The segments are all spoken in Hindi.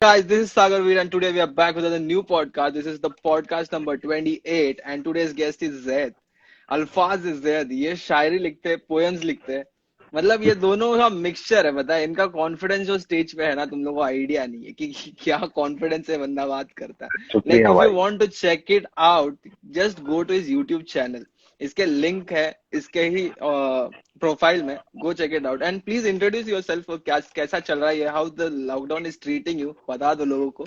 Guys, this is Sagar Veer, and today we are back with another new podcast. This is the podcast number 28, and today's guest is Zaid. अल्फाज इज जैद, ये शायरी लिखते हैं, पोएम्स लिखते हैं। मतलब ये दोनों का मिक्सचर है। पता है इनका कॉन्फिडेंस जो स्टेज पे है ना, तुम लोगों को आइडिया नहीं है कि क्या कॉन्फिडेंस से बंदा बात करता है। लाइक शुक्रिया इफ यू भाई। Want to check it out, just go to his YouTube channel. इसके लिंक है इसके ही प्रोफाइल में, go check it out and please introduce yourself. क्या कैसा चल रहा है, how the lockdown is treating you, बता दो लोगों को।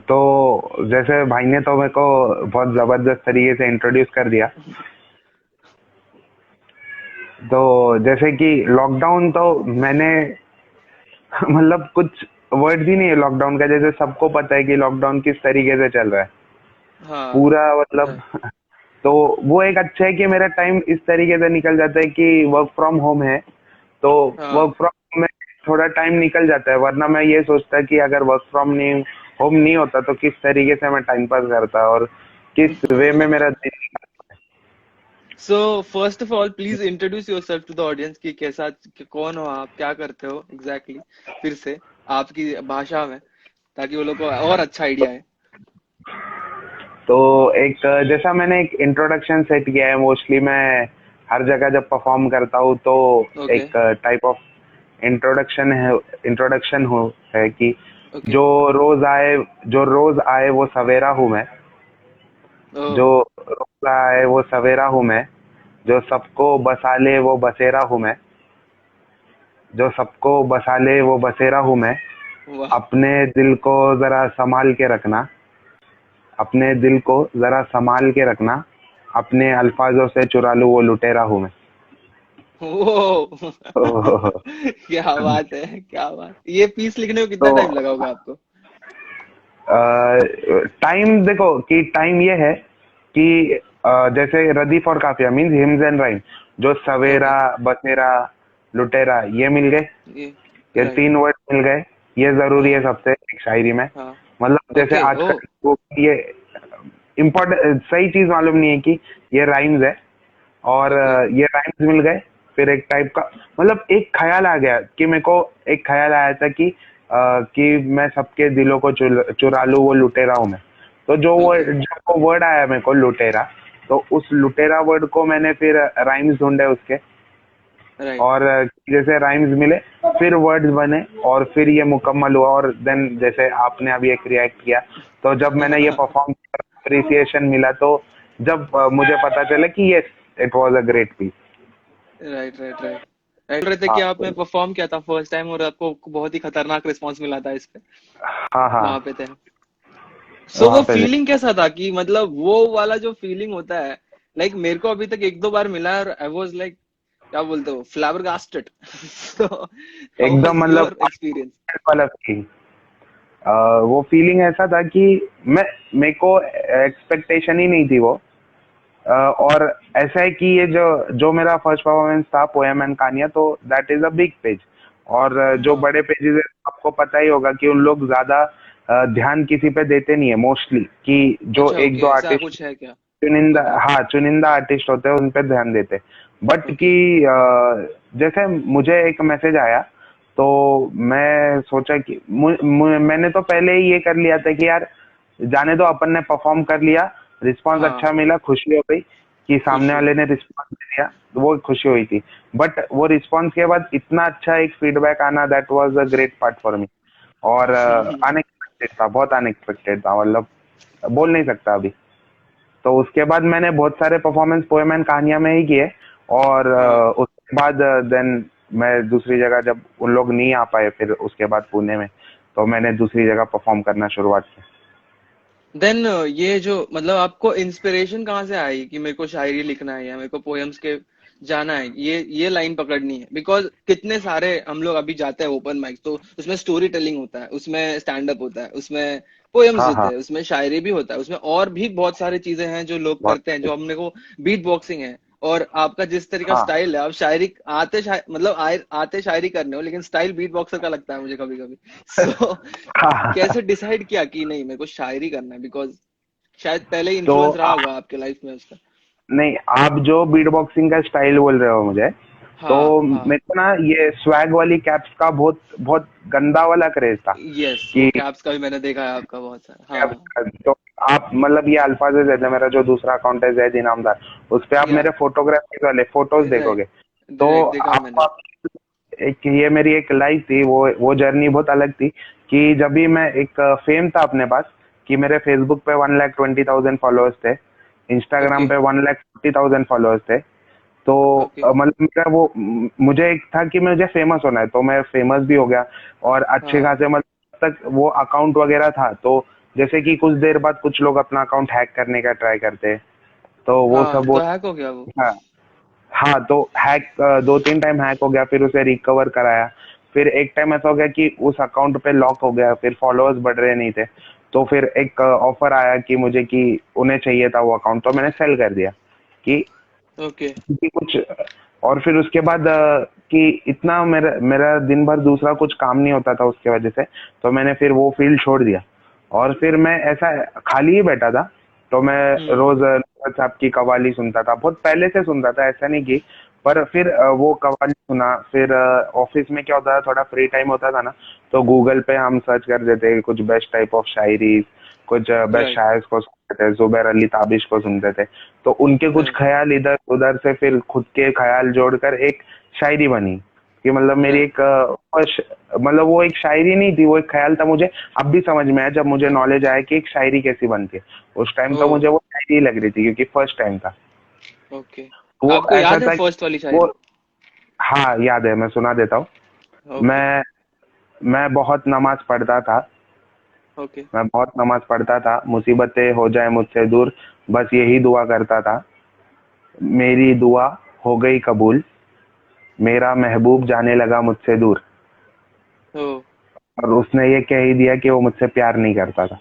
तो जैसे भाई ने तो मेरे को बहुत जबरदस्त तरीके से इंट्रोड्यूस कर दिया। तो जैसे कि लॉकडाउन तो मैंने मतलब कुछ वर्ड्स ही नहीं है लॉकडाउन का। जैसे सबको पता है कि लॉकडाउन किस तरीके से चल रहा है हाँ। पूरा, मतलब तो वो एक अच्छा है कि मेरा टाइम इस तरीके से निकल जाता है कि वर्क फ्रॉम होम है, तो हाँ। वर्क फ्रॉम होम में थोड़ा टाइम निकल जाता है। वरना मैं ये सोचता कि अगर वर्क फ्रॉम नहीं होम नहीं होता तो किस तरीके से मैं टाइम पास करता और किस वे में मेरा दिन निकलता। So first of all please introduce yourself to the audience कि कैसा कौन हो आप, क्या करते हो एग्जैक्टली फिर से आपकी भाषा में, ताकि वो लोग को और अच्छा आइडिया है। तो एक जैसा मैंने एक इंट्रोडक्शन सेट किया है, मोस्टली मैं हर जगह जब परफॉर्म करता हूँ तो ओके। एक टाइप ऑफ इंट्रोडक्शन हो है कि ओके। जो जो रोज आए वो सवेरा हूँ मैं। ओह। जो रोज आए वो सवेरा हूँ मैं। जो सबको बसा ले वो बसेरा हूँ मैं। जो सबको बसा ले वो बसेरा हूँ मैं। वाह। अपने दिल को जरा संभाल के रखना। अपने दिल को जरा संभाल के रखना। अपने अल्फाजों से चुरा लूं वो लुटेरा हूँ मैं। ओह। क्या बात है, क्या बात। ये पीस लिखने में कितना तो टाइम लगा होगा आपको? टाइम देखो कि टाइम ये है कि जैसे रदीफ और काफिया मीन्स हिम्स एंड राइम। जो ओके। सवेरा, बसेरा, लुटेरा ये मिल गए। ये ये राइट। तीन वर्ड मिल गए। ये जरूरी है हाँ। सबसे एक शायरी में। हाँ। मतलब जैसे ओके। ओ। आजकल वो ये इम्पोर्टेंट सही चीज मालूम नहीं है कि ये राइम्स है और ओके। ये राइम्स मिल गए। फिर एक टाइप का मतलब एक ख्याल आ गया कि मेरे को एक ख्याल आया था कि मैं सबके दिलों को चुरा लूं वो लुटेरा हूं मैं। तो ओके। जो वर्ड आया मेरे को लुटेरा, तो उस लुटेरा वर्ड को मैंने फिर राइम्स ढूंढे उसके। राइट। और जैसे राइम्स मिले फिर वर्ड्स बने और फिर ये मुकम्मल हुआ। और देन जैसे आपने अभी एक रिएक्ट किया, तो जब मैंने ये परफॉर्म किया अप्रिसिएशन मिला, तो जब मुझे पता चला कि ये it was a great piece. Right, right, right. बोल रहे थे कि हाँ आपने परफॉर्म किया था फर्स्ट टाइम और आपको बहुत ही खतरनाक रिस्पांस मिला था इस पे, हाँ हाँ। वहां पे थे। सो वो वहां पे भी। फीलिंग कैसा था कि मतलब वो वाला जो फीलिंग होता है, लाइक मेरे को अभी तक एक दो बार मिला है और आई वाज लाइक, क्या बोलते हो, फ्लैबरगास्टेड। सो हाउ एकदम वाज मतलब योर एक्सपीरियंस? वाला फीलिंग। वो फीलिंग ऐसा था कि मैं मेरे को एक्सपेक्टेशन ही नहीं थी वो। और ऐसा है कि ये जो जो मेरा फर्स्ट परफॉर्मेंस था पोएम एंड कहानियां, तो that is a big page. और जो हाँ। बड़े पेजेस है आपको पता ही होगा कि उन लोग ज्यादा ध्यान किसी पे देते नहीं है मोस्टली, कि जो अच्छा, एक ओके, दो ऐसा आर्टिस्ट कुछ है क्या? चुनिंदा, ओके। हाँ चुनिंदा आर्टिस्ट होते हैं उन पे ध्यान देते। बट कि ओके। जैसे मुझे एक मैसेज आया, तो मैं सोचा कि मैंने तो पहले ही ये कर लिया था कि यार जाने दो, अपन ने परफॉर्म कर लिया, रिस्पांस हाँ। अच्छा मिला, खुशी हो गई कि सामने खुशी। वाले ने रिस्पांस दिया, तो वो खुशी हुई थी। बट वो रिस्पांस के बाद इतना अच्छा एक फीडबैक आना, that was a great part for me. और अनएक्सपेक्टेड था, बहुत अनएक्सपेक्टेड था, मतलब बोल नहीं सकता अभी। तो उसके बाद मैंने बहुत सारे परफॉर्मेंस पोएम एंड कहानियां में ही किए। और हाँ। उसके बाद देन मैं दूसरी जगह, जब उन लोग नहीं आ पाए फिर उसके बाद पुणे में, तो मैंने दूसरी जगह परफॉर्म करना शुरुआत की। देन ये जो मतलब आपको इंस्पिरेशन कहाँ से आई कि मेरे को शायरी लिखना है या मेरे को पोएम्स के जाना है, ये लाइन पकड़नी है? बिकॉज कितने सारे हम लोग अभी जाते हैं ओपन माइक, तो उसमें स्टोरी टेलिंग होता है, उसमें स्टैंड अप होता है, उसमें पोएम्स हाँ होते हाँ। हैं, उसमें शायरी भी होता है, उसमें और भी बहुत सारी चीजें हैं जो लोग बहुत करते हैं, अच्छे। जो हमने को बीट बॉक्सिंग है। और आपका जिस तरीका हाँ स्टाइल है, आप मतलब आते शायरी करने हो, लेकिन स्टाइल बीट बॉक्सर का लगता है मुझे कभी कभी। सो हाँ। कैसे डिसाइड किया कि नहीं मेरे को शायरी करना है? बिकॉज शायद पहले ही तो इन्फ्लुएंस रहा होगा आपके लाइफ में उसका। नहीं, आप जो बीट बॉक्सिंग का स्टाइल बोल रहे हो मुझे, तो हाँ हाँ। मेरे को ना ये स्वैग वाली कैप्स का बहुत बहुत गंदा वाला क्रेज था यस, वो कि कैप्स का भी मैंने देखा है आपका बहुत सारा। कैप्स हाँ। का। तो आप मतलब ये अल्फाज है मेरा जो दूसरा अकाउंट है जैद इनामदार, उस पे आप या मेरे फोटोग्राफी वाले फोटोज देखोगे राइट, तो डायरेक्ट देखा है मैंने। आप एक ये मेरी एक लाइफ थी, वो जर्नी बहुत अलग थी कि जब भी मैं एक फेम था अपने पास कि मेरे फेसबुक पे 1,20,000 फॉलोअर्स थे, इंस्टाग्राम ओके पे 1,40,000 फॉलोअर्स थे। तो ओके। मतलब मेरा वो मुझे एक था कि मुझे फेमस होना है, तो मैं फेमस भी हो गया और अच्छे हाँ खासे मतलब तक वो अकाउंट वगैरह था। तो जैसे कि कुछ देर बाद कुछ लोग अपना अकाउंट हैक करने का ट्राई करते हैं, तो वो हाँ, सब तो वो हैक हो गया वो। हाँ हाँ, तो हैक 2-3 टाइम हैक हो गया, फिर उसे रिकवर कराया। फिर एक टाइम ऐसा हो गया कि उस अकाउंट पे लॉक हो गया, फिर फॉलोअर्स बढ़ रहे नहीं थे। तो फिर एक ऑफर आया कि मुझे कि उन्हें चाहिए था वो अकाउंट, तो मैंने सेल कर दिया कि ओके। क्योंकि कुछ। और फिर उसके बाद कि इतना मेरा मेरा दिन भर दूसरा कुछ काम नहीं होता था उसके वजह से, तो मैंने फिर वो फील्ड छोड़ दिया। और फिर मैं ऐसा खाली ही बैठा था, तो मैं रोज नुसरत साहब की कवाली सुनता था, बहुत पहले से सुनता था, ऐसा नहीं कि। पर फिर वो कवाली सुना, फिर ऑफिस में क्या होता था, थोड़ा फ्री टाइम होता था ना, तो गूगल पे हम सर्च कर देते कुछ बेस्ट टाइप ऑफ शायरी, कुछ बेस्ट राइट शायर्स को सुनते थे, जुबैर अली ताबिश को सुनते थे। तो उनके कुछ राइट ख्याल इधर उधर से फिर खुद के ख्याल जोड़कर एक शायरी बनी कि मतलब मेरी राइट। एक मतलब वो एक शायरी नहीं थी, वो एक ख्याल था। मुझे अब भी समझ में आया जब मुझे नॉलेज आया कि एक शायरी कैसी बनती है। उस टाइम ओ तो मुझे वो शायरी लग रही थी क्योंकि फर्स्ट टाइम था। ओके। वो आपको ऐसा याद है था कि फर्स्ट वाली वो शायरी? हाँ याद है, मैं सुना देता हूँ। ओके मैं मैं बहुत नमाज पढ़ता था, ओके। मैं बहुत नमाज पढ़ता था, मुसीबतें हो जाए मुझसे दूर, बस यही दुआ करता था। मेरी दुआ हो गई कबूल, मेरा महबूब जाने लगा मुझसे दूर। ओ और उसने ये कह ही दिया कि वो मुझसे प्यार नहीं करता था।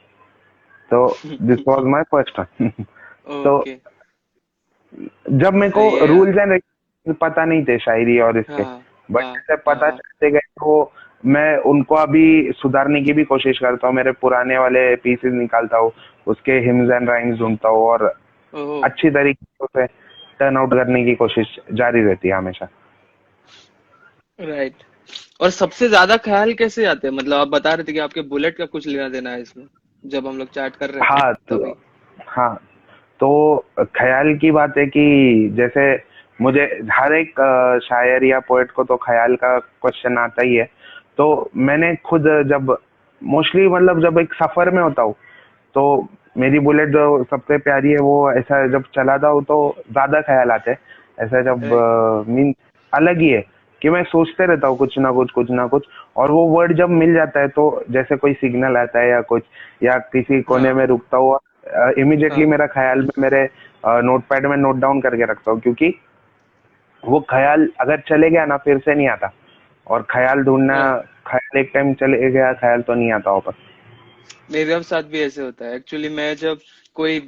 तो this was my first one. तो ओके। जब मेरे को सही है यार। रूल्स एंड रेगुलेशंस पता नहीं थे शायरी और इसके, हाँ बट हाँ जैसे हाँ पता हाँ। चलते गए तो मैं उनको अभी सुधारने की भी कोशिश करता हूँ, मेरे पुराने वाले पीसेस निकालता हूँ, उसके हिम्स एंड राइम्स ढूंढता हूँ और ओहो। अच्छी तरीके से टर्न आउट करने की कोशिश जारी रहती है हमेशा। राइट। और सबसे ज्यादा ख्याल कैसे आते हैं? मतलब आप बता रहे थे कि आपके बुलेट का कुछ लेना देना है इसमें, जब हम लोग चैट कर रहे थे हाँ तो तभी। हाँ, तो ख्याल की बात है कि जैसे मुझे हर एक शायर या पोएट को तो ख्याल का क्वेश्चन आता ही है। तो मैंने खुद जब मोस्टली मतलब जब एक सफर में होता हूँ, तो मेरी बुलेट जो सबसे प्यारी है वो ऐसा जब चलाता हूँ तो ज्यादा ख्याल आते हैं। ऐसा जब राइट मीन अलग ही है कि मैं सोचते रहता हूँ कुछ ना कुछ, और वो वर्ड जब मिल जाता है तो जैसे कोई सिग्नल आता है या कुछ, या किसी कोने हाँ में रुकता हुआ, इमिडिएटली हाँ। मेरा ख्याल में मेरे नोटपैड में नोट डाउन करके रखता हूँ, क्योंकि वो ख्याल अगर चले गया ना फिर से नहीं आता। और ख्याल ढूंढना, राइट। ख्याल एक टाइम चले गया ख्याल तो नहीं आता वापस। मेरे साथ भी ऐसे होता है एक्चुअली। मैं जब कोई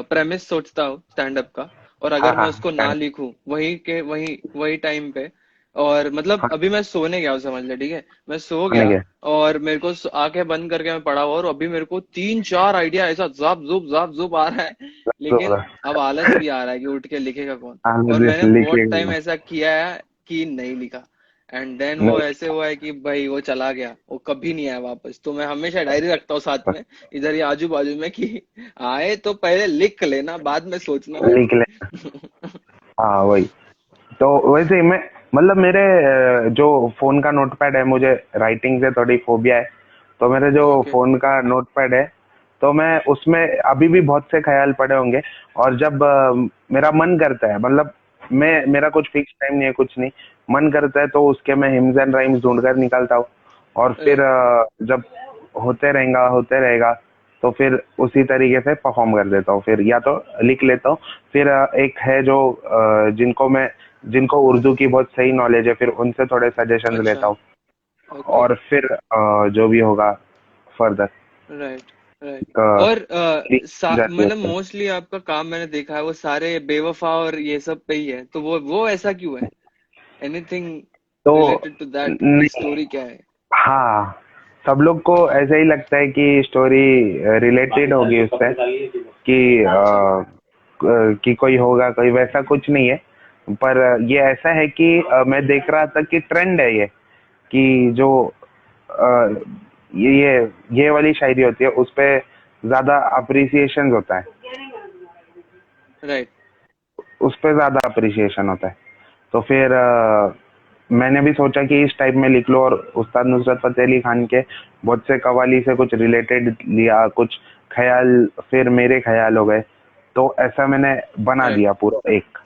प्रेमिस सोचता हूँ स्टैंड अप का, और हाँ अगर मैं हाँ उसको ना लिखूं वही के वही टाइम पे, और मतलब हाँ, अभी मैं सोने गया हूँ समझ ले, ठीक है, मैं सो होने गया के और मेरे को आंखें बंद करके मैं पड़ा हुआ, और अभी मेरे को 3-4 आइडिया ऐसा जाप जुप आ रहा है, लेकिन अब आलस भी आ रहा है कि उठ के लिखेगा कौन। और मैंने बहुत टाइम लिखिएगा। ऐसा किया है कि नहीं लिखा, एंड देन वो नहीं, ऐसे हुआ है कि भाई वो चला गया, वो कभी नहीं आया वापस। तो मैं हमेशा डायरी रखता हूँ साथ में, इधर ही आजू बाजू में, कि आए तो पहले लिख लेना, बाद में सोचना बैठ लिख ले। के। हाँ वही। तो वैसे ही मैं मतलब मेरे जो फोन का नोटपैड है, मुझे राइटिंग से थोड़ी फोबिया है, तो मेरे जो ओके। फोन का नोटपैड है, तो मैं उसमें अभी भी बहुत से ख्याल पड़े होंगे। और जब मेरा मन करता है, मतलब मेरा कुछ फिक्स टाइम नहीं है, कुछ नहीं, मन करता है तो उसके मैं हिम्स एंड राइम्स ढूंढ कर निकालता हूँ। और फिर राइट जब होते रहेगा तो फिर उसी तरीके से परफॉर्म कर देता हूँ, फिर या तो लिख लेता हूँ। फिर एक है जो जिनको उर्दू की बहुत सही नॉलेज है, फिर उनसे थोड़े सजेशंस अच्छा। लेता हूँ। ओके। और फिर जो भी होगा फर्दर राइट राइट। एक और जाती मतलब है। मोस्टली आपका काम मैंने देखा है वो सारे बेवफा और ये सब पे ही है, तो वो ऐसा क्यों है? एनीथिंग तो रिलेटेड टू दैट कि नहीं, स्टोरी क्या है? हाँ, सब लोग को ऐसा ही लगता है कि स्टोरी रिलेटेड होगी उससे, कि अच्छा। कि कोई होगा, कोई वैसा कुछ नहीं है। पर ये ऐसा है कि मैं देख रहा था कि ट्रेंड है ये, कि जो अ, ये वाली शायरी होती है उस पे ज्यादा अप्रिसिएशन होता है, राइट। उस पे ज्यादा अप्रिसिएशन होता है। तो फिर मैंने भी सोचा कि इस टाइप में लिख लो, और उस्ताद नुसरत फतेह अली खान के बहुत से कवाली से कुछ रिलेटेड लिया, कुछ ख्याल फिर मेरे ख्याल हो गए, तो ऐसा मैंने बना राइट। दिया पूरा एक।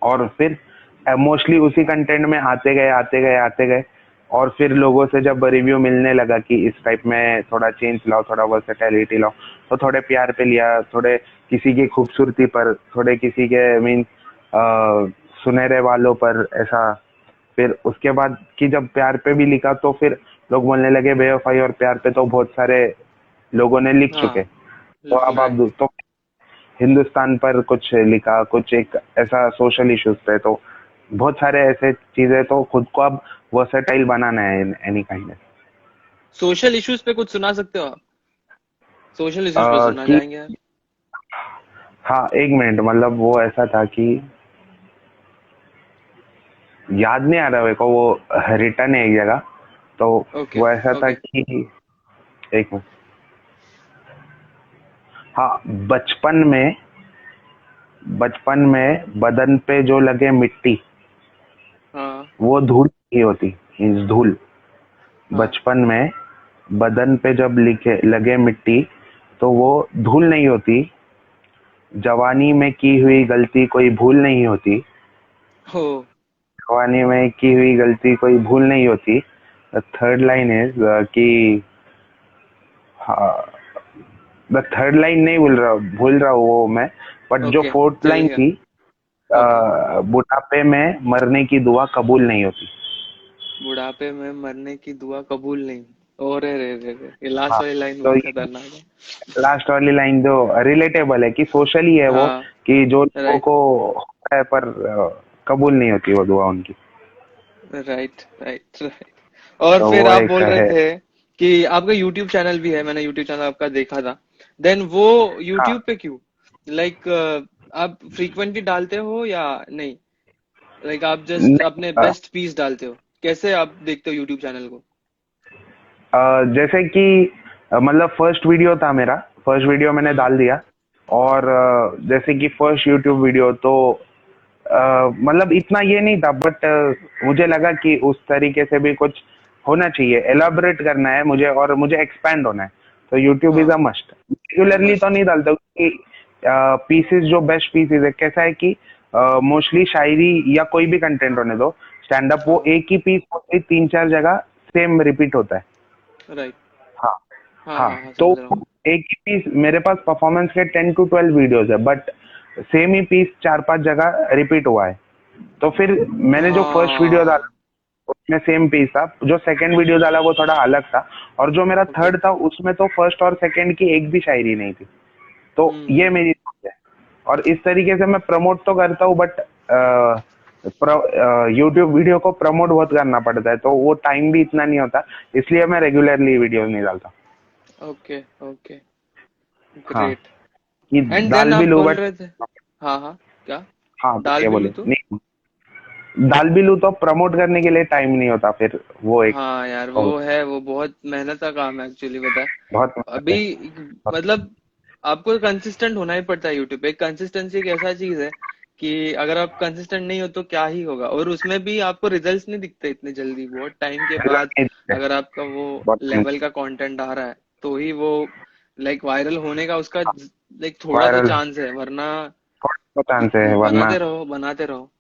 और फिर मोस्टली उसी कंटेंट में आते गए आते गए आते गए, और फिर लोगों से जब रिव्यू मिलने लगा कि इस टाइप में थोड़ा चेंज लाओ, थोड़ा वर्सेटैलिटी लाओ, तो थोड़े प्यार पे लिया, थोड़े किसी की खूबसूरती पर, थोड़े किसी के मीन सुनहरे वालों पर, ऐसा। फिर उसके बाद कि जब प्यार पे भी लिखा तो फिर लोग बोलने लगे बेवफाई और प्यार पे तो बहुत सारे लोगों ने लिख चुके, हाँ। तो अब आप राइट। तो हिंदुस्तान पर कुछ लिखा, कुछ एक ऐसा सोशल इश्यूज पे, तो बहुत सारे ऐसे चीजें, तो खुद को अब वर्सेटाइल बनाना है एनी काइंड। सोशल इश्यूज पे कुछ सुना सकते हो आप? सोशल इश्यूज पे सुनना कि चाहेंगे आप? हाँ, एक मिनट, मतलब वो ऐसा था कि याद नहीं आ रहा मेरे को, वो रिटर्न है एक जगह, तो ओके। वो ऐसा था ओके। कि एक मिनट। हाँ, बचपन में बदन पे जो लगे मिट्टी, हाँ। वो धूल नहीं होती, मीन्स धूल। हाँ। बचपन में बदन पे जब लिखे लगे मिट्टी, तो वो धूल नहीं होती। जवानी में की हुई गलती कोई भूल नहीं होती। हो। जवानी में की हुई गलती कोई भूल नहीं होती। द थर्ड लाइन इज कि द थर्ड लाइन नहीं भूल रहा हूँ वो मैं, बट जो ओके, फोर्थ लाइन चलेगा। थी, ओके। बुढ़ापे में मरने की दुआ कबूल नहीं होती। बुढ़ापे में मरने की दुआ कबूल नहीं। और रे, ये लास्ट हाँ, वाली लाइन तो बहुत ये खतरनाक है। लास्ट वाली लाइन जो रिलेटेबल है, कि सोशली है वो, हाँ। कि जो लोगों राइट। को होता है पर कबूल नहीं होती वो दुआ उनकी। राइट। राइट। राइट। और तो फिर वो आप एक बोल रहे है। थे कि आपका यूट्यूब चैनल भी है, मैंने यूट्यूब चैनल आपका देखा था। देन वो हाँ, यूट्यूब पे क्यों? लाइक आप फ्रीक्वेंटली डालते हो या नहीं? लाइक आप जस्ट नहीं, अपने बेस्ट पीस डालते हो? कैसे आप देखते हो यूट्यूब चैनल को? जैसे कि मतलब फर्स्ट वीडियो था मेरा, फर्स्ट वीडियो मैंने हम्म। डाल दिया, और जैसे कि फर्स्ट यूट्यूब वीडियो तो मतलब इतना ये नहीं था, बट मुझे लगा कि उस तरीके से भी कुछ होना चाहिए, एलाबरेट करना है मुझे, और मुझे एक्सपैंड होना है, तो यूट्यूब इज हाँ। A must. रेगुलरली तो मस्ट। नहीं डालता, क्योंकि पीसेस जो बेस्ट पीसेस है, कैसा है कि मोस्टली शायरी या कोई भी कंटेंट होने दो, स्टैंड अप, वो हाँ। एक ही पीस मोस्टली 3-4 जगह सेम रिपीट होता है। राइट। हाँ। हाँ, हाँ, हाँ, हाँ, तो समझ रहा हूँ। एक ही पीस मेरे पास परफॉर्मेंस के 10 to 12 वीडियोस है, बट सेम ही पीस 4-5 जगह रिपीट हुआ है। तो फिर मैंने जो फर्स्ट वीडियो डाला हाँ। उसमें सेम पीस था, जो सेकंड वीडियो डाला वो थोड़ा अलग था, और जो मेरा ओके। थर्ड था उसमें तो फर्स्ट और सेकंड की एक भी शायरी नहीं थी। तो ये हम्म। मेरी सोच है, और इस तरीके से मैं प्रमोट तो करता हूँ, बट यूट्यूब वीडियो को प्रमोट बहुत करना पड़ता है, तो वो टाइम भी इतना नहीं होता, इसलिए मैं रेगुलरली वीडियो नहीं डालता। ओके। ओके। हाँ, ग्रेट। कि एंड देन दाल आप भी लूँ बोल बट। रहे थे। हाँ, हाँ। क्या? हाँ, दाल ये भी लूं बोले तो? नहीं, दाल भी लूँ तो प्रमोट करने के लिए टाइम नहीं होता, फिर वो एक हाँ यार, बहुत वो है, वो बहुत मेहनत का काम है एक्चुअली, पता है। बहुत मेहनत अभी है। मतलब आपको कंसिस्टेंट होना ही पड़ता है यूट्यूब पे। कंसिस्टेंसी एक ऐसा चीज है कि अगर आप कंसिस्टेंट नहीं हो तो क्या ही होगा, और उसमें भी आपको रिजल्ट्स नहीं दिखते इतने जल्दी, बहुत टाइम के रिजल्ट बाद। नहीं दिखते, अगर आपका वो बहुत टाइम। लेवल का कंटेंट आ रहा है तो ही वो लाइक वायरल होने का उसका लाइक थोड़ा तो वायरल चांस है, वरना चांस है, वरना बनाते रहो, बनाते रहो।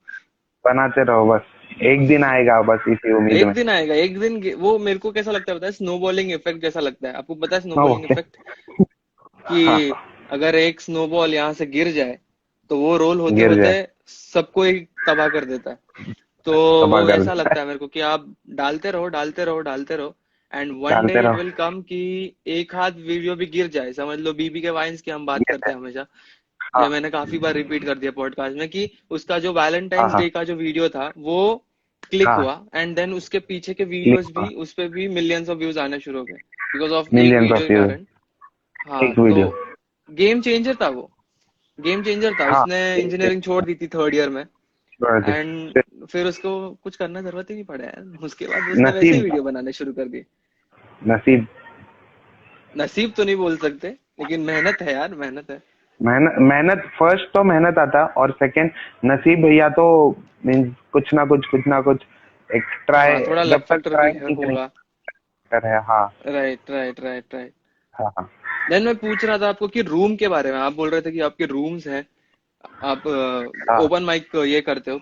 बनाते रहो बस, एक दिन आएगा बस इसी उम्मीद एक में। दिन आएगा, एक दिन वो मेरे को कैसा लगता है पता है? स्नोबॉलिंग इफेक्ट जैसा लगता है। आपको पता है हाँ, स्नोबॉलिंग ओके। इफेक्ट? कि हाँ, अगर एक स्नोबॉल यहाँ से गिर जाए तो वो रोल होते गिर होते जाए, सबको ही तबाह कर देता है। तो तबाह वो कर ऐसा देता है। लगता है मेरे को कि आप डालते रहो, डालते रहो, डालते रहो, एंड वन डे डालते इट रहो, विल कम कि एक हाथ वीडियो भी गिर जाए। समझ लो बीबी के वाइन्स की हम बात गिर करते जाए। हैं हमेशा। हाँ, ये मैंने काफी बार रिपीट कर दिया पॉडकास्ट में कि उसका जो हाँ, वैलेंटाइंस हाँ, डे का जो वीडियो था वो क्लिक हाँ, हुआ, एंड देन उसके पीछे के क्लिक वीडियोस हुआ, भी, उस पे भी मिलियंस ऑफ व्यूज आने शुरू हो गए बिकॉज ऑफ एक मिलियंस वीडियो ऑफ के व्यूज, कारण। हाँ, एक तो वीडियो। गेम चेंजर था वो। गेम चेंजर था। हाँ, उसने इंजीनियरिंग छोड़ दी थी थर्ड ईयर में, एंड फिर उसको कुछ करना जरूरत ही नहीं पड़ा यार, उसके बाद उसने वैसे ही नसीब वीडियो बनाने शुरू कर दी। नसीब नसीब तो नहीं बोल सकते, लेकिन मेहनत है यार, मेहनत है। मेहनत मेहनत फर्स्ट तो मेहनत आता, और सेकंड नसीब, या तो मीन्स कुछ ना कुछ एक ट्राई, हाँ, थोड़ा जब लक तक फैक्टर ट्राई भी नहीं होगा। करेंगे है। हाँ राइट राइट राइट राइट। हाँ हाँ। देन मैं पूछ रहा था आपको कि रूम के बारे में, आप बोल रहे थे कि आपके रूम्स हैं, आप हाँ ओपन माइक ये करते हो,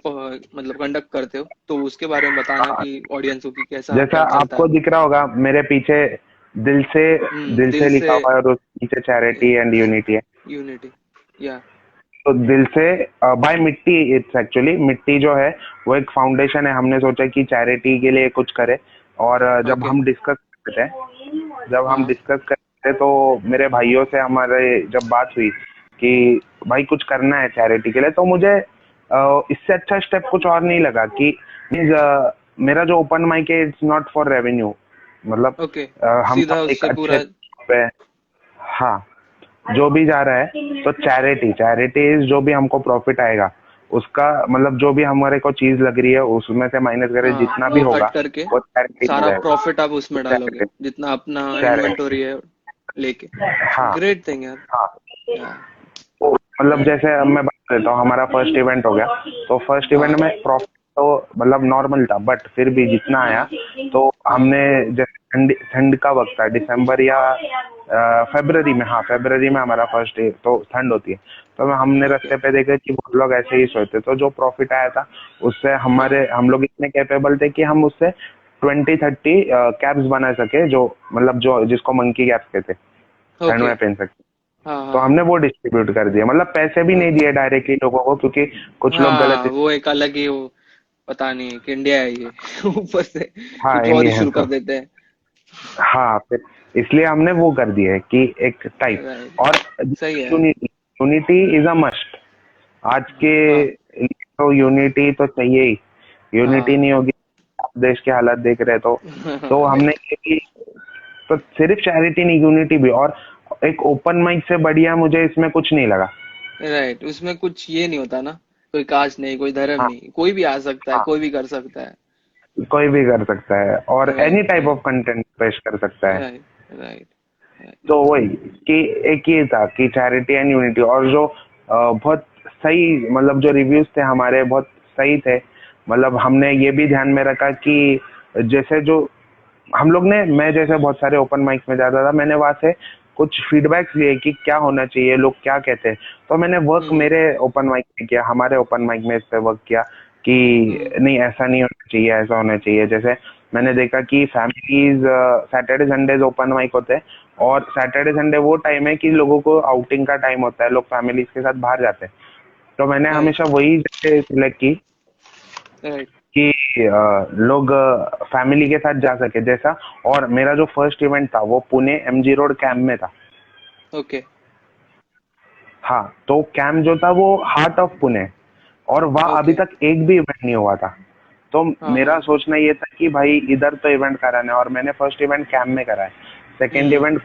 मतलब कंडक्ट करते हो, तो उसके बारे में बताना हाँ, कि ऑडियंस को कि कैसा जैसा क्या चलता आपको है। दिख रहा होगा मेरे पीछे, दिल से दिल दिल से से लिखा हुआ है, और उस पीछे चैरिटी एंड यूनिटी है। यूनिटी, या तो दिल से बाय मिट्टी, इट्स एक्चुअली मिट्टी जो है वो एक फाउंडेशन है। हमने सोचा कि चैरिटी के लिए कुछ करे, और जब ओके। हम डिस्कस करते हैं, जब हम हाँ डिस्कस करते हैं, तो मेरे भाइयों से हमारे जब बात हुई कि भाई कुछ करना है चैरिटी के लिए, तो मुझे इससे अच्छा स्टेप कुछ और नहीं लगा कि मीन्स मेरा जो ओपन माइक है इट्स नॉट फॉर रेवेन्यू, मतलब ओके, हम सीधा सब एक उससे अच्छे पूरा। पे, हाँ, जो भी जा रहा है तो चैरिटी चैरिटी इज, जो भी हमको प्रॉफिट आएगा उसका, मतलब जो भी हमारे को चीज लग रही है उसमें से माइनस करे, हाँ, जितना भी वो कट होगा करके वो चैरिटी में सारा जाएगा। प्रॉफिट आप तो उसमें डालोगे, चैरिटी, जितना अपना चैरिटी, इन्वेंटोरी है लेके। हाँ ग्रेट थिंग यार। हाँ। या तो मतलब जैसे अब मैं बात करता हूँ, हमारा फर्स्ट इवेंट हो गया, तो फर्स्ट इवेंट हाँ में प्रॉफिट तो मतलब नॉर्मल था, बट फिर भी जितना आया, हाँ तो हाँ। हमने, जैसे ठंड ठंड का वक्त था, दिसंबर या फरवरी में, हाँ फरवरी में हमारा फर्स्ट डे, तो ठंड होती है, तो हमने ओके। रास्ते पे देखा कि बहुत लोग ऐसे ही सोते, तो जो प्रॉफिट आया था उससे हाँ हम लोग इतने कैपेबल थे कि हम उससे 20-30 कैप्स बना सके, जो मतलब जो जिसको मंकी कैप्स कहते, ठंड ओके। में पहन सकते। हाँ तो हाँ। हमने वो डिस्ट्रीब्यूट कर दिया, मतलब पैसे भी नहीं ओके। दिए डायरेक्टली लोगों को, क्योंकि कुछ लोग हाँ, गलत, वो एक अलग ही वो, पता नहीं कि इंडिया है ये ऊपर से हाँ कुछ और ही इंडिया है शुरू तो, कर देते हैं। हाँ फिर इसलिए हमने वो कर दिया है कि एक टाइप, राइट। और सही है। Unity, unity is a must आज के हाँ लिए, तो यूनिटी तो चाहिए ही। यूनिटी हाँ। नहीं होगी, देश के हालात देख रहे हैं, तो हमने राइट ये कि, तो सिर्फ चैरिटी नहीं, यूनिटी भी, और एक ओपन माइक से बढ़िया मुझे इसमें कुछ नहीं लगा। राइट, उसमें कुछ ये नहीं होता ना, कोई कास्ट नहीं, कोई धर्म हाँ नहीं, कोई भी आ सकता है, हाँ, कोई भी कर सकता है। कोई भी कर सकता है, और any right type right of content पेश कर सकता है। Right right right. तो वही कि एक ये था कि चैरिटी एंड यूनिटी, और जो बहुत सही, मतलब जो रिव्यूज थे हमारे बहुत सही थे, मतलब हमने ये भी ध्यान में रखा कि जैसे जो हम लोग ने, मैं जैसे बहुत सारे ओपन माइक्स में जाता था, मैंने वहां से कुछ फीडबैक्स लिए कि क्या होना चाहिए, लोग क्या कहते हैं, तो मैंने वर्क हम्म मेरे ओपन माइक में किया, हमारे ओपन माइक में इस पे वर्क किया कि हम्म नहीं ऐसा नहीं होना चाहिए, ऐसा होना चाहिए। जैसे मैंने देखा कि families Saturday Sundays open mic होते हैं, और सैटरडे संडे वो टाइम है कि लोगों को आउटिंग का टाइम होता है, लोग फैमिलीज के साथ बाहर जाते हैं, तो मैंने राइट हमेशा वही जगह सिलेक्ट की राइट। कि लोग फैमिली के साथ जा सके, जैसा। और मेरा जो फर्स्ट इवेंट था वो पुणे एमजी रोड कैंप में था। ओके। हाँ, तो कैंप जो था वो हार्ट ऑफ पुणे, और वहाँ अभी ओके। तक एक भी इवेंट नहीं हुआ था। तो हाँ मेरा हाँ। सोचना ये था कि भाई इधर तो इवेंट कराना है, और मैंने फर्स्ट इवेंट कैंप में करा है, सेकेंड हम्म। इवेंट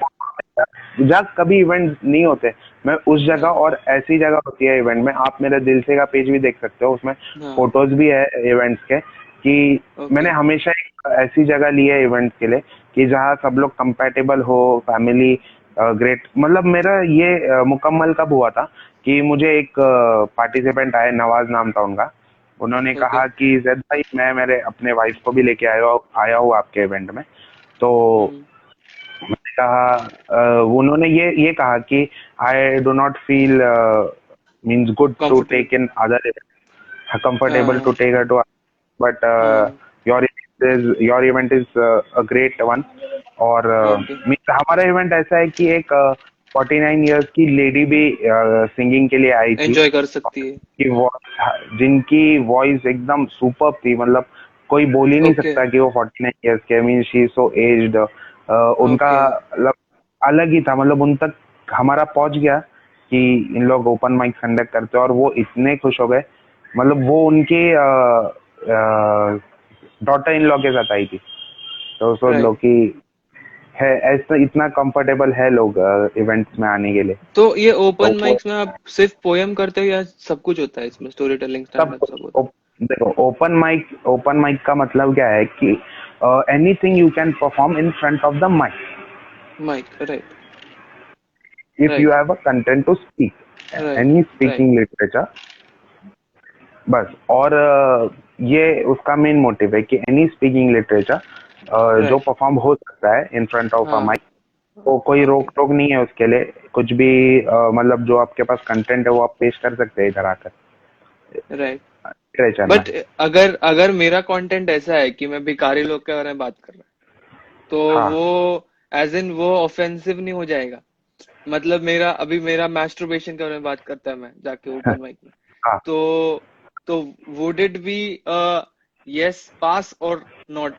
जहाँ कभी इवेंट नहीं होते, मैं उस जगह, हाँ और ऐसी जगह होती है इवेंट में, आप मेरे दिल से का पेज भी देख सकते हो, उसमें हाँ। फोटोज भी है इवेंट्स के, कि ओके। मैंने हमेशा एक ऐसी जगह ली है इवेंट्स के लिए कि जहाँ सब लोग कंपैटिबल हो, फैमिली ग्रेट, मतलब मेरा ये मुकम्मल कब हुआ था कि मुझे एक पार्टिसिपेंट आए, नवाज नाम था उनका, उन्होंने ओके। कहा कि जैद भाई मैं मेरे अपने वाइफ को भी लेके आया हूँ आपके इवेंट में। तो हम्म। मैंने कहा, उन्होंने ये कहा कि I do not feel means good to comfortable. Take in other, comfortable to हाँ टेक her to, बट हाँ। Your event is a great one. और ओके। means हमारा इवेंट ऐसा है कि एक 49 इयर्स की लेडी भी सिंगिंग के लिए आई थी, एंजॉय कर सकती है। कि जिनकी वॉइस एकदम सुपर थी, मतलब कोई बोल ही नहीं ओके। सकता कि वो 49 इयर्स के, मीन शी सो एज्ड। उनका ओके। मतलब अलग ही था, मतलब उन तक हमारा पहुंच गया कि इन लोग ओपन माइक कंडक्ट करते हैं, और वो इतने खुश हो गए, मतलब वो उनके डॉटर इन लॉ के साथ आई थी, तो सोच लो राइट। कि है ऐसा, इतना कंफर्टेबल है लोग इवेंट्स में आने के लिए। तो ये ओपन तो वो माइक्स में आप सिर्फ पोयम करते हो या सब कुछ होता है इसमें, स्टोरी टेलिंग, स्टैंड सब अप कुछ, सब होता देखो, ओपन माइक का मतलब क्या है कि anything you can perform in front of the mic mic, right, if you right, have a content to speak right, any right, speaking literature, बस। और ये उसका मेन मोटिव है कि एनी स्पीकिंग लिटरेचर जो राइट, परफॉर्म हो सकता है इन फ्रंट ऑफ अ हाँ, माइक, तो कोई ओके, रोक टोक नहीं है उसके लिए। कुछ भी मतलब जो आपके पास कंटेंट है वो आप पेश कर सकते हैं इधर आकर राइट। लिटरेचर में। बट अगर अगर मेरा कंटेंट ऐसा है कि मैं भिखारी लोग के बारे में बात कर रहा हूँ, तो हाँ वो एज इन वो ऑफेंसिव नहीं हो जाएगा? मतलब मेरा मैस्टरबेशन के बारे में बात करता है, मैं जाके ओपन माइक में, हाँ। तो तो वुड इट बी यस पास और नॉट?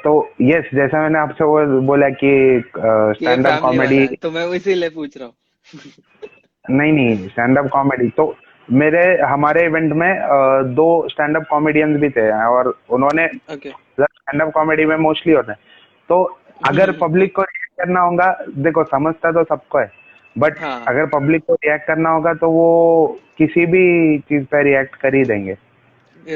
तो यस, जैसा मैंने आपसे वो बोला कि ये स्टैंड अप फैमिली वाला कॉमेडी, है तो मैं इसीलिए पूछ रहा हूँ। नहीं नहीं, स्टैंड अप कॉमेडी तो मेरे हमारे इवेंट में दो स्टैंड अप कॉमेडियंस भी थे, और उन्होंने ओके। स्टैंड अप कॉमेडी में मोस्टली होता है। तो अगर पब्लिक को रिएक्ट करना होगा, देखो समझता तो सबको है, बट हाँ, अगर पब्लिक को रिएक्ट करना होगा तो वो किसी भी चीज पे रिएक्ट कर ही देंगे।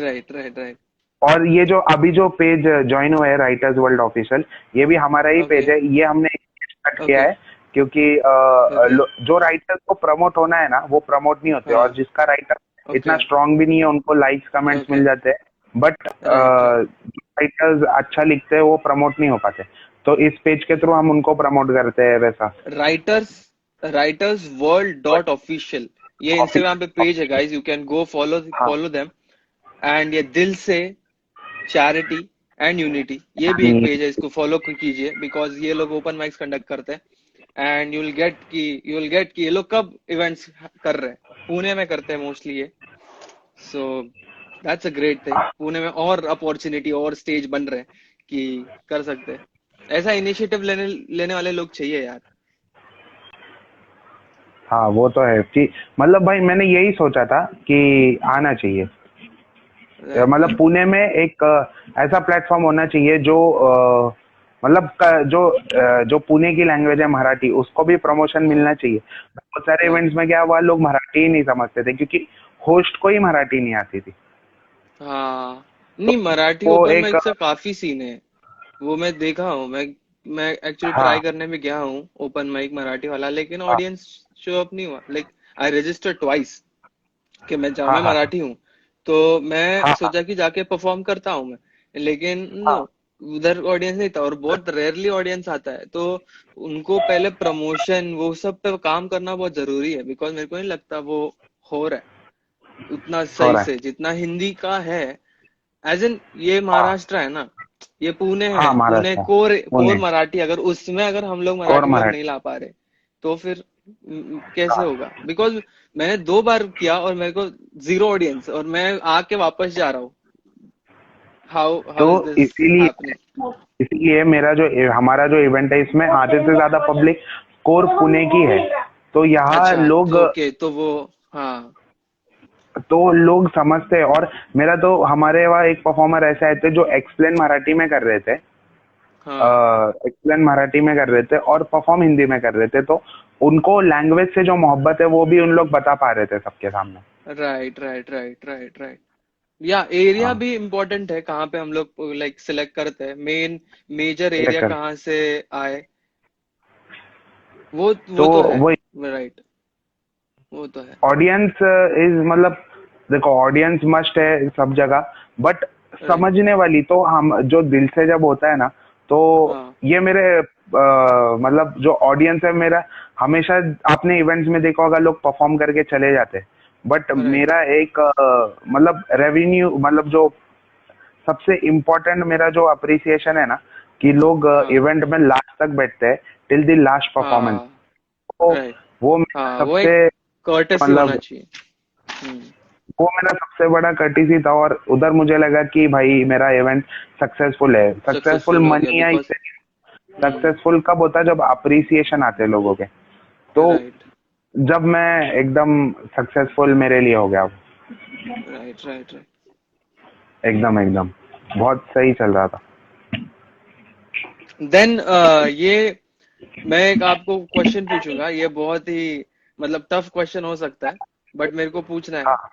राइट, राइट, राइट, और ये जो अभी जो पेज ज्वाइन हुआ है राइटर्स वर्ल्ड ऑफिशियल, ये भी हमारा ही ओके, पेज है। ये हमने स्टार्ट किया ओके, है क्योंकि ओके, जो राइटर्स को प्रमोट होना है ना, वो प्रमोट नहीं होते, और हाँ, जिसका राइटर इतना ओके, स्ट्रांग भी नहीं है उनको लाइक्स कमेंट्स ओके, मिल जाते हैं, बट राइट, राइट। राइटर्स अच्छा लिखते हैं वो प्रमोट नहीं हो पाते। तो इस पेज के थ्रू हम उनको प्रमोट करते हैं वैसा। Writers writers world dot official, ये इंस्टाग्राम पे पेज है guys, you can go follow हाँ। Follow them. एंड ये दिल से चैरिटी एंड यूनिटी, ये भी एक हम्म, पेज है, इसको फॉलो कीजिए, बिकॉज ये लोग ओपन माइक्स कंडक्ट करते हैं। एंड यू विल गेट कि ये लोग कब इवेंट्स कर रहे हैं, पुणे में करते हैं मोस्टली ये। So that's a great thing, Pune में और अपॉर्चुनिटी और स्टेज बन रहे हैं कि कर सकते हैं। ऐसा इनिशिएटिव लेने लेने वाले लोग चाहिए यार। हाँ वो तो है कि मतलब भाई मैंने यही सोचा था कि आना चाहिए। राइट, मतलब पुणे में एक ऐसा प्लेटफॉर्म होना चाहिए जो मतलब जो पुणे की लैंग्वेज है मराठी, उसको भी प्रमोशन हाँ, मिलना चाहिए। बहुत सारे राइट, इवेंट्स में क्या हुआ, लोग मराठी ही नहीं समझते थे क्योंकि होस्ट को ही मराठी नहीं आती थी। हाँ। तो नहीं, मराठी वो ओपन एक माइक से काफी सीन है, वो मैं देखा हूँ। मैं एक्चुअली ट्राई हाँ करने में गया हूँ ओपन माइक मराठी वाला, लेकिन हाँ ऑडियंस शो अप नहीं हुआ। लाइक आई रजिस्टर ट्वाइस कि मैं जाऊँ, हाँ मैं हाँ मराठी हूँ, तो मैं हाँ सोचा कि जाके परफॉर्म करता हूँ मैं, लेकिन नो, हाँ उधर ऑडियंस नहीं था, और बहुत रेयरली ऑडियंस आता है। तो उनको पहले प्रमोशन वो सब पे काम करना बहुत जरूरी है, बिकॉज मेरे को नहीं लगता वो हो रहा है उतना हो सही रहा से है। जितना हिंदी का है। एज इन ये हाँ महाराष्ट्र है ना, ये पुणे हाँ, है, पुणे महाराष्ट्र, कोर कोर पुणे, मराठी, अगर उसमें अगर हम लोग कोर मराठी लोग नहीं मराठी। ला पा रहे, तो फिर कैसे हाँ, होगा? बिकॉज मैंने 2 बार किया और मेरे को जीरो ऑडियंस, और मैं आके वापस जा रहा हूँ। हाउ तो हाउ इज दिस इसीलिए हैपनिंग? इसीलिए हमारा जो इवेंट है इसमें आधे से ज्यादा पब्लिक कोर पुणे की है। तो यहाँ अच्छा, लोग, तो ओके, तो वो, हाँ, तो लोग समझते हैं। और मेरा तो हमारे वहाँ एक परफॉर्मर ऐसे आए थे जो एक्सप्लेन मराठी में कर रहे थे, हाँ, एक्सप्लेन मराठी में कर रहे थे और परफॉर्म हिंदी में कर रहे थे। तो उनको लैंग्वेज से जो मोहब्बत है वो भी उन लोग बता पा रहे थे सबके सामने। Right, right, right, right, right. या एरिया हाँ, भी इम्पोर्टेंट है, कहाँ पे हम लोग लाइक सिलेक्ट करते हैं, मेजर एरिया लेकर कहाँ से आए, वो तो तो है। वो राइट, वो तो है। ऑडियंस इज मतलब, देखो ऑडियंस मस्ट है सब जगह, बट राइट, समझने वाली तो हम जो दिल से जब होता है ना, तो हाँ, ये मेरे मतलब जो ऑडियंस है मेरा, हमेशा आपने इवेंट्स में देखा होगा लोग परफॉर्म करके चले जाते हैं, बट राइट, मेरा एक मतलब रेवेन्यू, मतलब जो सबसे इम्पोर्टेंट मेरा जो अप्रिसिएशन है ना, कि लोग हाँ, इवेंट में लास्ट तक बैठते हैं, टिल द लास्ट परफॉर्मेंस। हाँ, तो राइट, वो मेरा हाँ, वो सबसे एक कर्टेसी होना मतलब चाहिए। हम्म, वो मेरा सबसे बड़ा कर्टिसी था। और उधर मुझे लगा कि भाई मेरा इवेंट सक्सेसफुल है। सक्सेसफुल सक्सेसफुल हो गया मनी या बिकॉज, इससे सक्सेसफुल कब होता है, जब अप्रिसिएशन आते हैं लोगों के। तो राइट, जब मैं एकदम सक्सेसफुल मेरे लिए हो गया, राइट, राइट, राइट। एकदम एकदम बहुत सही चल रहा था। देन ये मैं एक आपको क्वेश्चन पूछूंगा, ये बहुत ही मतलब टफ क्वेश्चन हो सकता है, बट मेरे को पूछना है। हाँ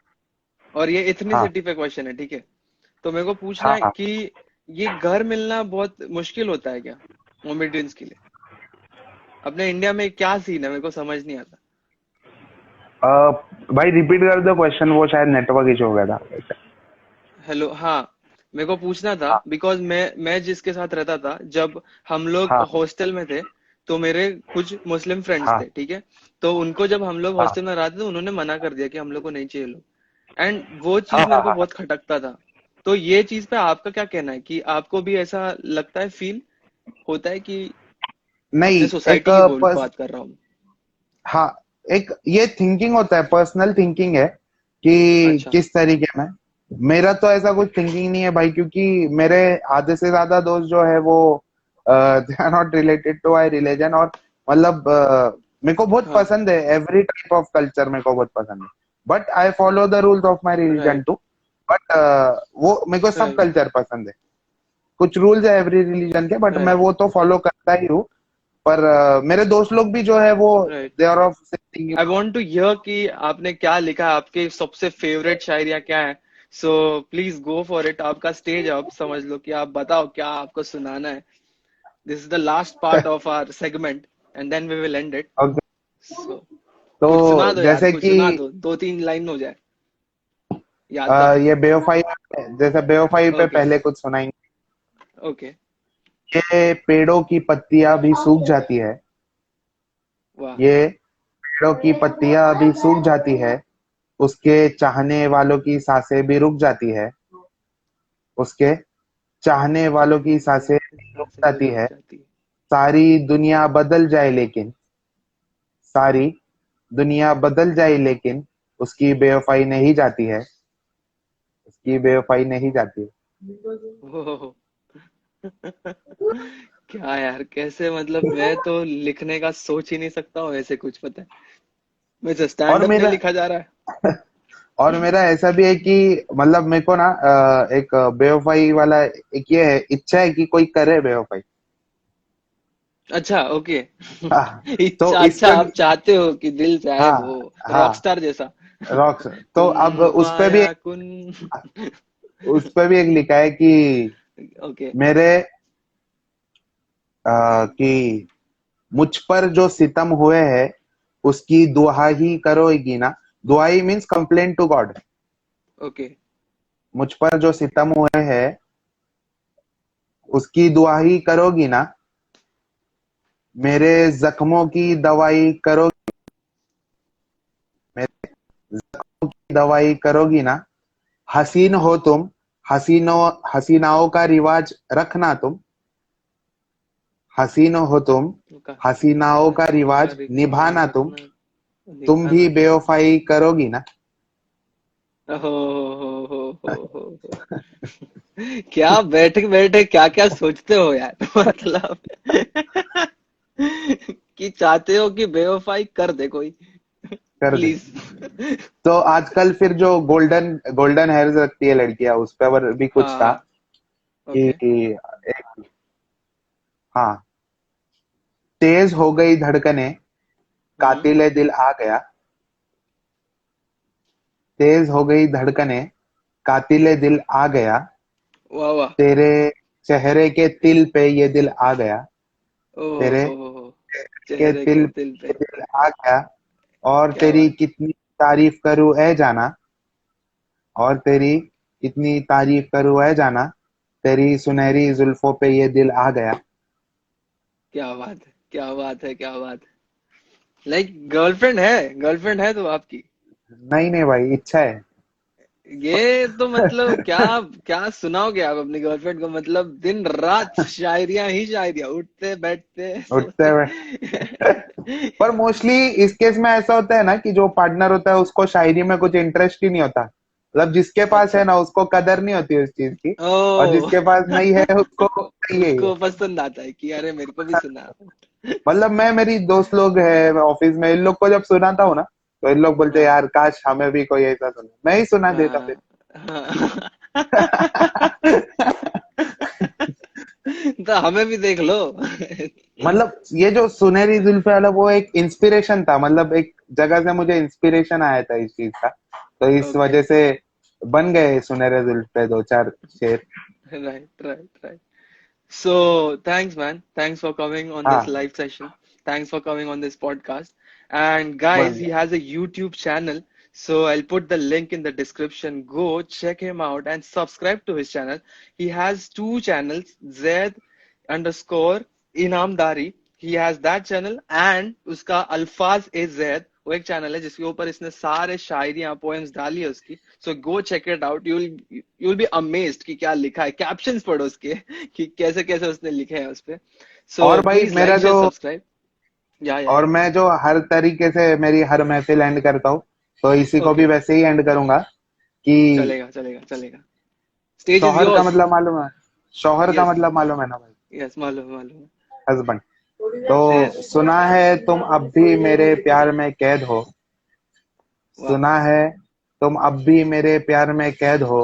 और ये हाँ इथनिसिटी पे क्वेश्चन है, ठीक है? तो मेरे को पूछना हाँ है हाँ। कि ये घर मिलना बहुत मुश्किल होता है क्या मोमेडियंस के लिए? अपने इंडिया में क्या सीन है, मेरे को समझ नहीं आता। भाई रिपीट कर दो क्वेश्चन, वो शायद नेटवर्क इशू हो गया था। हेलो, हाँ। मेरे को पूछना था हाँ बिकॉज मैं जिसके साथ रहता था, जब हम लोग हाँ हॉस्टल में थे, तो मेरे कुछ मुस्लिम फ्रेंड्स हाँ थे, ठीक है? तो उनको जब हम लोग हाँ हॉस्टल में रहते थे, उन्होंने मना कर दिया कि हम लोग को नहीं चाहिए लोग। एंड वो हाँ चीज हाँ मेरे को हाँ। बहुत खटकता था। तो ये चीज पे आपका क्या कहना है कि आपको भी ऐसा लगता है, फील होता है कि नहीं, अपने एक सोसाइटी की बोल बात कर रहा हूँ। हाँ, एक ये थिंकिंग होता है, पर्सनल थिंकिंग है कि अच्छा। किस तरीके में। मेरा तो ऐसा कुछ थिंकिंग नहीं है भाई, क्योंकि मेरे आधे से ज्यादा दोस्त जो है वो they are not related to I religion. और मतलब मेरे को बहुत हाँ। पसंद है, एवरी टाइप ऑफ कल्चर मेरे को बहुत पसंद है, but I follow the rules of my religion right. To. But वो मेरे को सब राइट। कल्चर पसंद है। कुछ रूल्स है एवरी रिलीजन के, बट मैं राइट। वो तो फॉलो करता ही हूँ। पर मेरे दोस्त लोग भी जो है वो right. They are of thinking. I want to hear कि आपने क्या लिखा है, आपके सबसे फेवरेट शायरिया क्या है। So please go for it, आपका स्टेज है, आप समझ लो कि आप बताओ क्या आपको सुनाना है। This is the last part of our segment, and then we will end it. Okay. So कुछ सुना तो दो यार, जैसे कुछ कि सुना दो, 2-3 लाइन हो जाए, याद तो है। ये बेवफाई, जैसे बेवफाई पे ओके। पहले कुछ सुनाएंगे। ओके। ये पेड़ों की पत्तियां भी सूख जाती है, वाह। ये पेड़ों की पत्तियां भी सूख जाती है, उसके चाहने वालों की सांसें भी रुक जाती है, उसके चाहने वालों की सांसें भी रुक से भी जाती रुक है। जाती है। सारी दुनिया बदल जाए लेकिन, सारी दुनिया बदल जाए लेकिन उसकी बेवफाई नहीं जाती है, उसकी बेवफाई नहीं जाती है। ओह। क्या यार, कैसे, मतलब मैं तो लिखने का सोच ही नहीं सकता हूँ ऐसे कुछ, पता है? वैसे और स्टैंड अप नहीं मेरा लिखा जा रहा है। और मेरा ऐसा भी है कि मतलब मेरे को ना एक बेवफाई वाला एक ये है, इच्छा है कि कोई करे बेवफाई। अच्छा, ओके। हाँ, तो इच्छा, अच्छा, इसके आप चाहते हो कि दिल चाहे वो हाँ हाँ, रॉकस्टार जैसा। रॉक्स। तो कुन अब उस पे भी फाया कुन। एक लिखा है कि ओके। मेरे कि मुझ पर जो सितम हुए हैं उसकी दुआ ही करोगी ना। दुआई means complain to God. Okay. मुझ पर जो सितम हुए हैं उसकी दुआ ही करोगी ना, मेरे जख्मों की दवाई करोगी, मेरे जख्मों की दवाई करोगी ना। हसीन हो तुम, हसीनों हसीनाओं का रिवाज रखना तुम, हसीन हो तुम, ओका। हसीनाओं का हसीनों का रिवाज रिवाज निभाना तुम, रखना, तुम भी निभाना तुम। बेवफाई करोगी ना। हो। क्या बैठे बैठे क्या क्या सोचते हो यार। मतलब कि चाहते हो कि बेवफाई कर दे कोई, कर दे। प्लीज। तो आजकल फिर जो गोल्डन गोल्डन हेयर्स रखती है लड़कियां, उस पर भी कुछ था हाँ। कि ओके। एक, हाँ, तेज हो गई धड़कने, हम्म। कातिले दिल आ गया, तेज हो गई धड़कने, कातिले दिल आ गया, वाह वाह। तेरे चेहरे के तिल पे ये दिल आ गया, ओहो तेरे हो। के चेहरे के तिल तिल पे पे। ये दिल आ गया। और क्या तेरी बात। कितनी तारीफ करूं ऐ जाना, और तेरी कितनी तारीफ करूं ऐ जाना, तेरी सुनहरी जुल्फों पे ये दिल आ गया। क्या बात है, क्या बात है, क्या बात है। लाइक गर्लफ्रेंड है तो आपकी? नहीं नहीं भाई, इच्छा है। ये तो मतलब क्या, क्या सुनाओगे आप अपनी गर्लफ्रेंड को? मतलब दिन रात शायरियां ही शायरियां, उठते बैठते उठते सोते। हुए। पर मोस्टली इस केस में ऐसा होता है ना कि जो पार्टनर होता है उसको शायरी में कुछ इंटरेस्ट ही नहीं होता। मतलब जिसके पास है अच्छा। ना उसको कदर नहीं होती उस चीज की, और ओ। जिसके पास नहीं है उसको चाहिए ही है। उसको पसंद आता है कि अरे मेरे को भी सुना। मतलब मैं, मेरी दोस्त लोग है ऑफिस में, इन लोग को जब सुनाता हूँ ना, तो इन लोग बोलते हैं हाँ। यार काश हमें भी कोई ऐसा सुने, मैं ही सुना देता फिर। हाँ। हाँ। तो हमें भी देख लो। मतलब ये जो सुनहरी जुल्फे वाला वो एक इंस्पिरेशन था, मतलब एक जगह से मुझे इंस्पिरेशन आया था इस चीज का, तो इस ओके। वजह से बन गए सुनहरे जुल्फ पे 2-4 शेर। Right. So, thanks, man. Thanks for coming on this हाँ live session. Thanks for coming on this podcast. And guys, बन he गए। has a YouTube channel. So I'll put the link in the description. Go check him out and subscribe to his channel. He has two channels, Zaid underscore Inamdari. He has that channel and उसका अल्फाज ए जैद वो एक चैनल है जिसके ऊपर इसने सारे शायरियां पोएम्स डाली है उसकी. So go check it out. You will be amazed कि क्या लिखा है. कैप्शंस पढ़ो उसके कि कैसे कैसे उसने लिखे हैं उस पे. सो और भाई प्लीज मेरा लाइक शेयर जो सब्सक्राइब. या और मैं जो हर तरीके से मेरी हर महफिल एंड करता हूँ, तो इसी को भी ओके. वैसे ही एंड करूंगा कि चलेगा. स्टेज इज शौहर का योर्स. मतलब मालूम है? शौहर का यस मतलब मालूम है ना भाई? यस मालूम है. हस्बैंड। तो यस. सुना है तुम अब भी मेरे प्यार में कैद हो, वाह. सुना है तुम अब भी मेरे प्यार में कैद हो,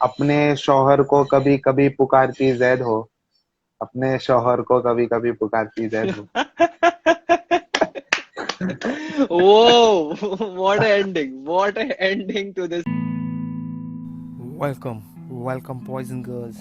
अपने शौहर को कभी कभी पुकारती जैद हो, अपने शौहर को कभी कभी पुकारती जैद हो। Whoa, what a ending to this. Welcome, welcome, boys and girls.